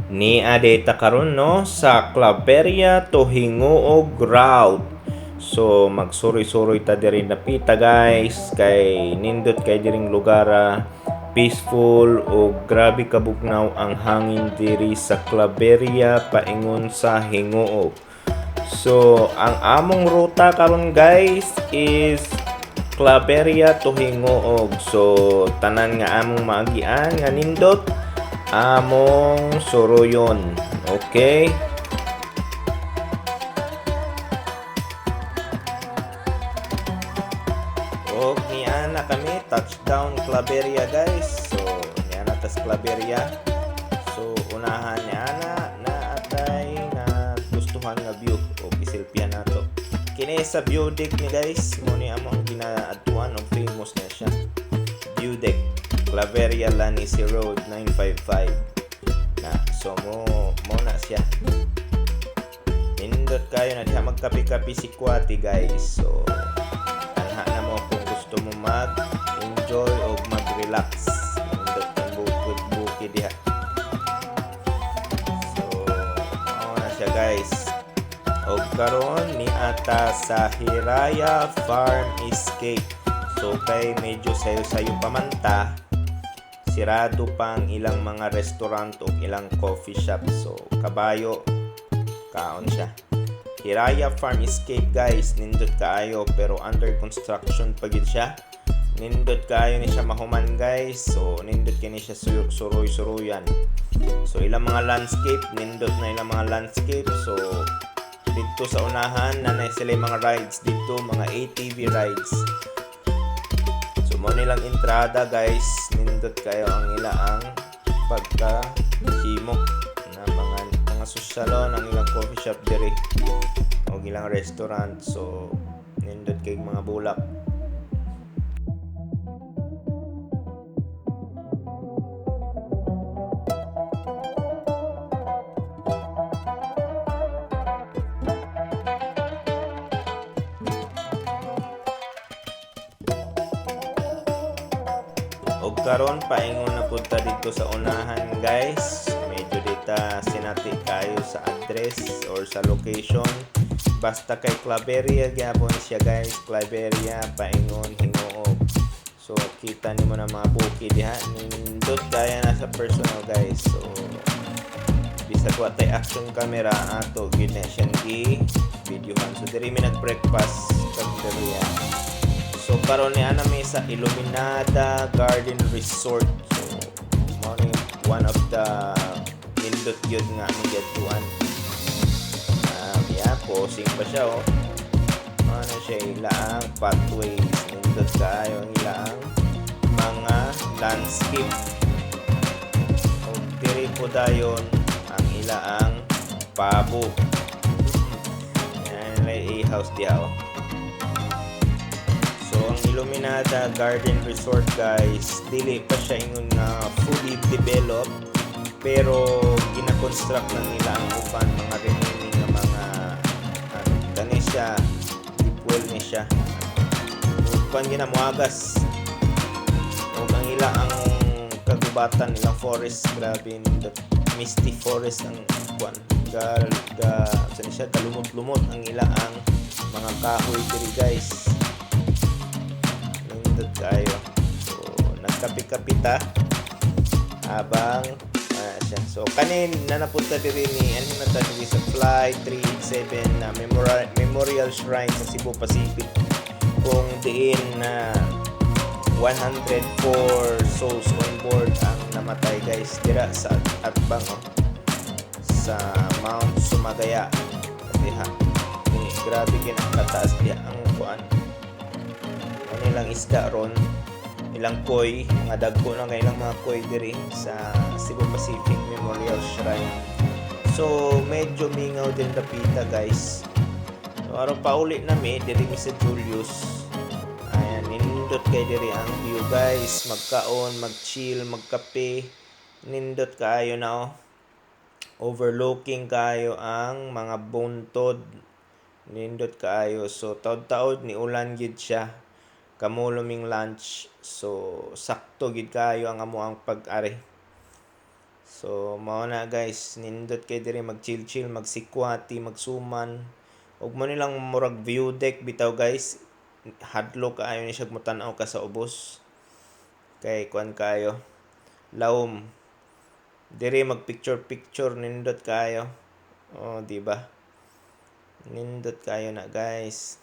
Ni adeta karon no sa Claveria to Hinguog route. So magsuroy-suroy ta diri napita guys kay nindot kay diring lugara peaceful o grabe kabugnaw ang hangin diri sa Claveria paingon sa Hinguog. So ang among ruta karon guys is Claveria to Hinguog. So tanan nga among maagian nga nindot among suruyon. Okay? O niya na kami touchdown Claveria guys. So niya na tas Claveria. So unahan niya na atay nga gustuhan nga view o gisilpihan nato. Kini sa view deck ni guys mo ni among ginaadtuan og famous na siya. View deck Claveria Lanisi Road 955 na so mo na siya nindot kayo na diha magkapi-kapi si Kwati guys so anha na mo kung gusto mo mag-enjoy o mag-relax nindot kang bukid diha so mao na siya guys og karon ni ata sa Hiraya Farm Escape so kay medyo sayo-sayo pamanta sirado pang ilang mga restaurant o ilang coffee shop so kabayo kaon siya Hiraya Farm Escape guys nindot kaayo pero under construction pa gid siya nindot kaayo ni siya mahuman guys so nindot kini siya suroy-suroyan so ilang mga landscape nindot na ilang mga landscape so dito sa unahan nanay sila mga rides dito mga ATV rides so mo nilang entrada guys nindot kayo ang ilaang pagka himo na mga sosyalon ang ilang coffee shop diri o ilang restaurant so nindot kay mga bulak og karon paingon na punta dito sa unahan guys medyo dita sinati kayo sa address or sa location basta kay Claveria gyapon siya guys Claveria paingon Hinguog so kita nimo na mga bukid diha nindot kaya na sa personal guys so bisag wa tay action camera ato gid na siya gi videohan so diri mi nag breakfast Claveria so karon ni ana mi sa Iluminada Garden Resort so mo ni one of the nindot gyud nga aming gatuan yeah posing pa siya oh ano siya ilaang pathways nindot kayo ang ilaang mga landscape o diri po dayon ang ilaang pabo yan lay house diha oh so ang Iluminada Garden Resort guys dili pa siya ingon nga fully developed pero gina-construct lang nila ang upan mga remaining nga mga kani siya deep well ni siya upan ginamuagas o ang ila ang kagubatan nilang forest grabe the misty forest ang upan saan siya talumot-lumot ang ila ang mga kahoy diri guys kayo so nagkapi-kapita habang siya so kanin na napunta diri ni ano na diri sa Flight 387 na memorial shrine sa Cebu Pacific kung diin na 104 souls on board ang namatay guys dira sa Atbang sa Mount Sumagaya diha grabe kinakataas diha ang kuan ilang isda ron ilang koi mga dagko na ilang mga koi diri sa Cebu Pacific Memorial Shrine so medyo mingaw din dapita guys so aron pauli na mi diri mi sa Julius ayan nindot kay diri ang view guys magkaon mag-chill magkape nindot kaayo na overlooking kayo ang mga buntod nindot kaayo so taud-taud ni ulan gid siya kamuluming lunch so sakto gid kayo ang amo ang pag-ari So mao na guys, nindot kay diri mag chill magsikwati magsuman ug mo nilang murag view deck bitaw guys, hadlo kaayo ni siya motan-aw ka sa ubos kay kuan kayo lawom diri mag picture nindot kayo. Oh di ba, nindot kayo na guys.